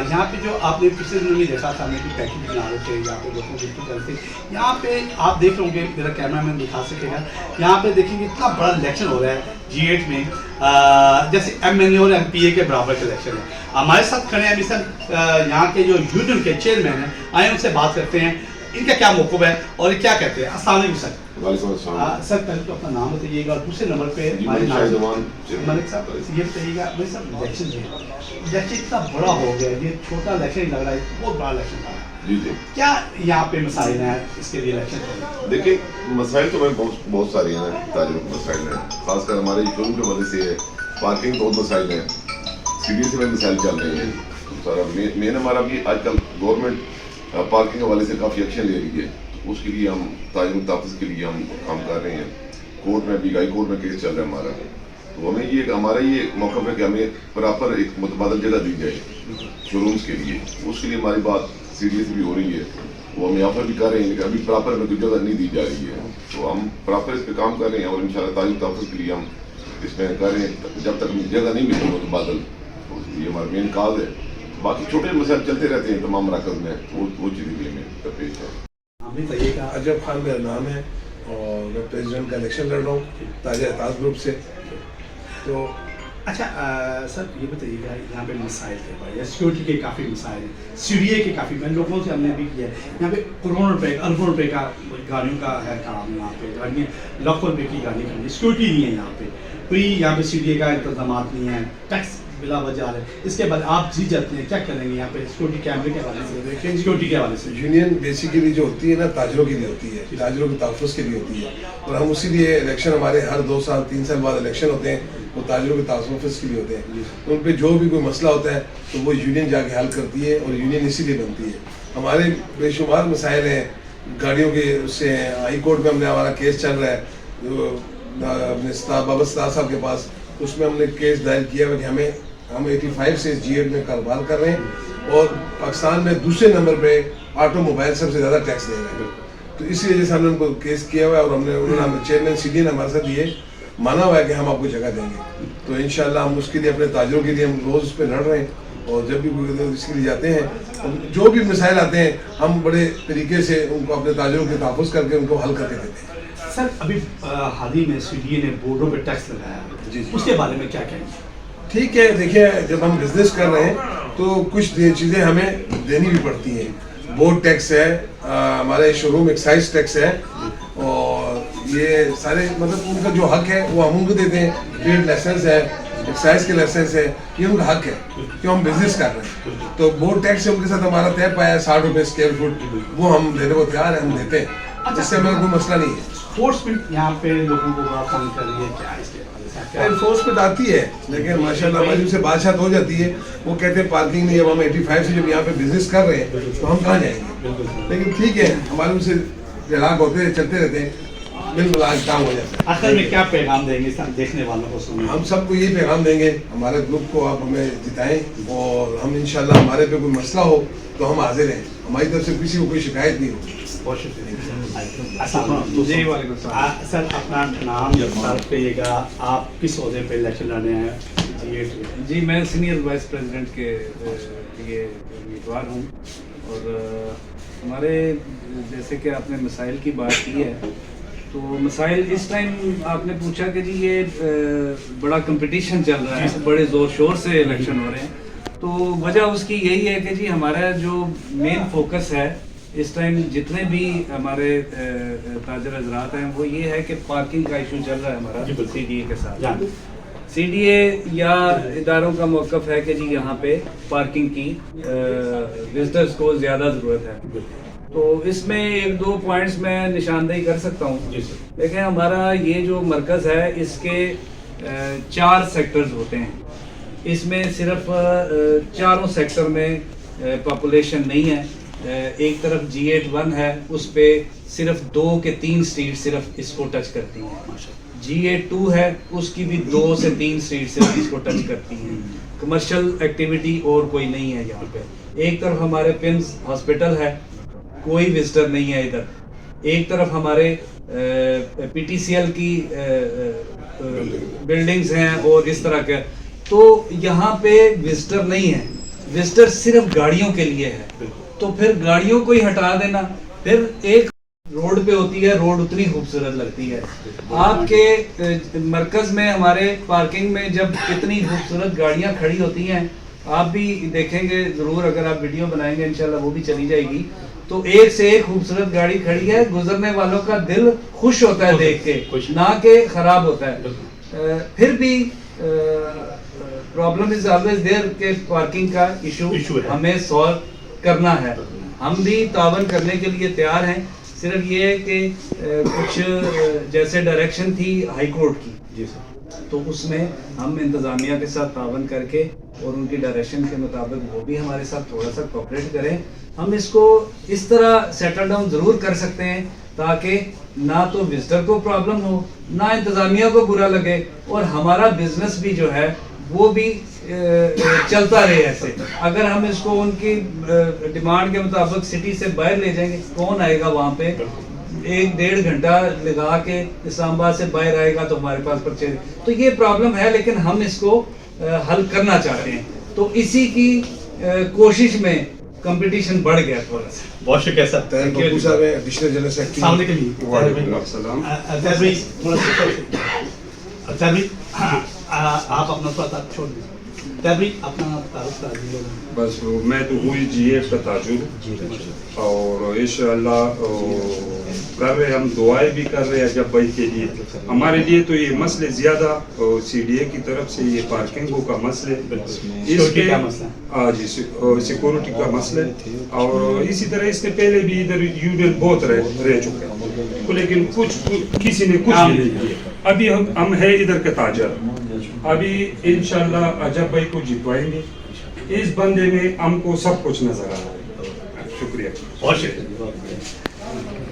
यहाँ पे जो आपने पिछले दिनों में देखा था, हमें भी पैकेज बना रहे थे यहाँ पे लोगों बिल्कुल करते, यहाँ पे आप देख रहे होंगे, मेरा कैमरा मैन दिखा सकेगा, यहाँ पे देखेंगे इतना बड़ा इलेक्शन हो रहा है G8 में, जैसे MNA और MPA के बराबर का इलेक्शन है। हमारे साथ खड़े हैं मिस्टर यहाँ के जो यूनियन के चेयरमैन हैं, आए उनसे बात करते हैं, इनका क्या मौक़िफ़ है और क्या कहते हैं। अस्सलाम वालेकुम सर। सर पहले तो अपना नाम बताइएगा और दूसरे नंबर पे मलिक साहब ये बताइएगा, भाई साहब इलेक्शन इतना बड़ा हो गया, ये छोटा इलेक्शन ही लग रहा है, बहुत बड़ा इलेक्शन था जी जी। क्या यहाँ पे मसाइल हैं इसके लिए इलेक्शन? देखिए मसाइल तो मैं बहुत सारी हैं, ताजुब मसाइल हैं, खासकर हमारे शुरू के वजह से है, पार्किंग बहुत मसाइल हैं, सीडीएस में मसाइल चल रही हैं सारा। मेन हमारा भी आजकल गवर्नमेंट पार्किंग के हवाले से काफ़ी एक्शन ले रही है, उसके लिए हम ताजुब तहफ़्फ़ुज़ के लिए हम काम कर रहे हैं। कोर्ट में भी हाई कोर्ट में केस चल रहा है हमारा, तो हमें ये हमारा ये मौक़िफ़ है कि हमें प्रॉपर एक मुतबादल जगह दी जाए शोरूम्स के लिए। उसके लिए हमारी बात सीडीएस भी हो रही है, वो हमें ऑफर भी कर रहे हैं, लेकिन अभी प्रॉपर में कोई जगह नहीं दी जा रही है, तो हम प्रॉपर इस पर काम कर रहे हैं और इंशाल्लाह ताजुब तहफ़्फ़ुज़ के लिए हम इसमें कर रहे हैं। जब तक जगह नहीं मिलती मुतबादल, तो ये हमारा मेन काज है। बाकी छोटे मसाइल चलते रहते हैं तमाम मराकज़ में, वो चीज़ें भी हमें दरपेश है। अजब खान मेरा नाम है और मैं प्रेसिडेंट का इलेक्शन लड़ रहा हूँ ताजा एहताज ग्रुप से। तो अच्छा सर ये बताइएगा, यहाँ पे मसाइल के बारे में सिक्योरिटी के काफ़ी मसाइल हैं, सीडीए के काफ़ी, मैं लोगों से हमने भी किया है, यहाँ पे करोड़ों रुपए अरबों रुपए का गाड़ियों का है काम, यहाँ पे गाड़ियाँ लाखों रुपए की गाड़ी खड़ी, सिक्योरिटी नहीं है यहाँ पे, कोई यहाँ पे सीडीए का इंतजाम नहीं है, टैक्स बिला वजह है। इसके बाद आप जीत जाते हैं, क्या करेंगे यहाँ पे सिक्योरिटी कैमरे के हवाले से? देखिए सिक्योरिटी के हवाले से यूनियन बेसिकली जो होती है ना ताजरों के लिए होती है, ताजरों के तहफ़्फ़ुज़ के लिए होती है, और हम उसी लिए इलेक्शन हमारे हर 2 साल 3 साल बाद इलेक्शन होते हैं, वो ताजरों के तहफ़्फ़ुज़ के लिए होते हैं। तो उन पर जो भी कोई मसला होता है तो वो यूनियन जाके हल करती है और यूनियन इसीलिए बनती है। हमारे बेशुमार मसाइल हैं गाड़ियों के, उससे हाई कोर्ट में हमने हमारा केस चल रहा है अपने बाबा साहब के पास, उसमें हमने केस दायर किया है कि हम 85 से G8 में कारोबार कर रहे हैं और पाकिस्तान में दूसरे नंबर पे ऑटोमोबाइल सबसे ज़्यादा टैक्स दे रहे हैं। तो इसी वजह से हमने उनको केस किया हुआ है और उन्होंने चेयरमैन सीडी ने हमारे साथ ये माना हुआ है कि हम आपको जगह देंगे। तो इंशाल्लाह हम उसके लिए अपने ताजरों के लिए हम रोज़ उस पर लड़ रहे हैं और जब भी इसके लिए जाते हैं जो भी मसाइल आते हैं हम बड़े तरीके से उनको अपने ताजरों के तहफ़्फ़ुज़ करके उनको हल करके देते हैं। सर अभी हाल ही में सीडीए ने बोर्डों पर टैक्स लगाया जी, उसके बारे में क्या कहेंगे? ठीक है, देखिए जब हम बिजनेस कर रहे हैं तो कुछ चीज़ें हमें देनी भी पड़ती हैं। बोर्ड टैक्स है, हमारे शोरूम एक्साइज टैक्स है, और ये सारे मतलब उनका जो हक है वो हम उनको देते हैं। ट्रेड लाइसेंस है, एक्साइज के लाइसेंस है, ये उनका हक है कि हम बिजनेस कर रहे हैं। तो बोर्ड टैक्स से उनके साथ हमारा तय पाया है 60 रुपये स्क्वायर फुट, वो हम देने को तैयार है, हम देते हैं, इससे हमें कोई मसला नहीं है। एनफोर्समेंट यहाँ पे लोगों को बड़ा तंग कर रही है, क्या इसके एनफोर्समेंट आती है, लेकिन माशाल्लाह हमारी उनसे बातचीत हो जाती है, वो कहते हैं पार्किंग नहीं है। अब हम 85 से जब यहाँ पे बिजनेस कर रहे हैं तो हम कहाँ जाएंगे, लेकिन ठीक है हमारे उनसे दिलाग होते चलते रहते हैं, बिल्कुल आज काम हो जाता है। आखिर में क्या पैगाम देंगे देखने वालों को? सुनिए, हम सबको यही पैगाम देंगे, हमारे ग्रुप को आप हमें जिताएं और हम इंशाल्लाह हमारे पे कोई मसला हो तो हम हाजिर हैं, हमारी तरफ से किसी को कोई शिकायत नहीं होगी। बहुत शुक्रिया। सर अपना नाम बता करिएगा, आप किस ओहदे पे इलेक्शन लड़ने हैं? जी मैं सीनियर वाइस प्रेसिडेंट के लिए उम्मीदवार हूँ, और हमारे जैसे कि आपने मसाइल की बात की है, तो मसाइल इस टाइम आपने पूछा कि जी ये बड़ा कंपटीशन चल रहा है, बड़े ज़ोर शोर से इलेक्शन हो रहे हैं, तो वजह उसकी यही है कि जी हमारा जो मेन फोकस है इस टाइम जितने भी हमारे ताजर हजरात हैं वो ये है कि पार्किंग का इशू चल रहा है हमारा सीडीए के साथ। सीडीए या इदारों का मौक़िफ़ है कि जी यहाँ पे पार्किंग की विजिटर्स को ज़्यादा ज़रूरत है, तो इसमें 1-2 पॉइंट्स मैं निशानदेही कर सकता हूँ। देखिए हमारा ये जो मरकज़ है इसके 4 सेक्टर्स होते हैं, इसमें सिर्फ चारों सेक्टर में पॉपुलेशन नहीं है। एक तरफ G8 1 है, उस पे सिर्फ 2 के 3 स्ट्रीट सिर्फ इसको टच करती हैं। G8 2 है, उसकी भी 2 से 3 स्ट्रीट सिर्फ इसको टच करती हैं। कमर्शियल एक्टिविटी और कोई नहीं है यहाँ पे। एक तरफ हमारे पिम्स हॉस्पिटल है, कोई विजिटर नहीं है इधर। एक तरफ हमारे PTCL की बिल्डिंग्स हैं और इस तरह के, तो यहाँ पे विजिटर नहीं है। विजिटर सिर्फ गाड़ियों के लिए है, तो फिर गाड़ियों को ही हटा देना, फिर एक रोड पे होती है, रोड उतनी खूबसूरत लगती है। आपके मरकज में हमारे पार्किंग में जब इतनी खूबसूरत गाड़ियां खड़ी होती हैं, आप भी देखेंगे ज़रूर, अगर आप वीडियो बनाएंगे इंशाल्लाह वो भी चली जाएगी, तो एक से एक खूबसूरत गाड़ी खड़ी है, गुजरने वालों का दिल खुश होता है देख के, ना कि खराब होता है। फिर भी प्रॉब्लम इज ऑलवेज देयर के पार्किंग का इशू है। हमें सॉल्व करना है। हम भी तावन करने के लिए तैयार हैं, सिर्फ ये है कि कुछ जैसे डायरेक्शन थी हाई कोर्ट की, जी सर, तो उसमें हम इंतज़ामिया के साथ तावन करके और उनकी डायरेक्शन के मुताबिक वो भी हमारे साथ थोड़ा सा कोऑपरेट करें। हम इसको इस तरह सेटल डाउन ज़रूर कर सकते हैं ताकि ना तो विजिटर को प्रॉब्लम हो, ना इंतज़ामिया को बुरा लगे, और हमारा बिजनेस भी जो है वो भी चलता रहे ऐसे। अगर हम इसको उनकी डिमांड के मुताबिक सिटी से बाहर ले जाएंगे, कौन आएगा वहाँ पे? 1-1.5 घंटा लगा के इस्लामाबाद से बाहर आएगा तो हमारे पास परचेज, तो ये प्रॉब्लम है, लेकिन हम इसको हल करना चाहते हैं। तो इसी की कोशिश में कंपटीशन बढ़ गया थोड़ा सा। बहुत शुक्रिया सर। तैयब पप्पू साहब है, एडिशनल जनरल सेक्रेटरी। अस्सलाम वालेकुम। वालेकुम अस्सलाम। तैयब भाई थोड़ा सा तैयब भाई, आप अपना थोड़ा सा छोड़ दीजिए। तैयब भाई अपना तारुफ करा दीजिए। बस मैं तो हुई GH का ताजुर, और इंशाअल्लाह कर रहे, हम दुआएं भी कर रहे हैं जब भाई के लिए। हमारे लिए तो ये मसले ज़्यादा CDA की तरफ से ये पार्किंगों का मसले, सिक्योरिटी का मसला, हाँ जी, सिक्योरिटी का मसले, और इसी तरह इससे पहले भी इधर यूनियन बहुत रह चुके हैं, लेकिन किसी ने कुछ नहीं किया। अभी हम है इधर के ताजर, अभी इंशाल्लाह अजब भाई को जितवाएंगे। इस बंदे में हमको सब कुछ नजर आ रहा है। शुक्रिया। बहुत शुक्रिया।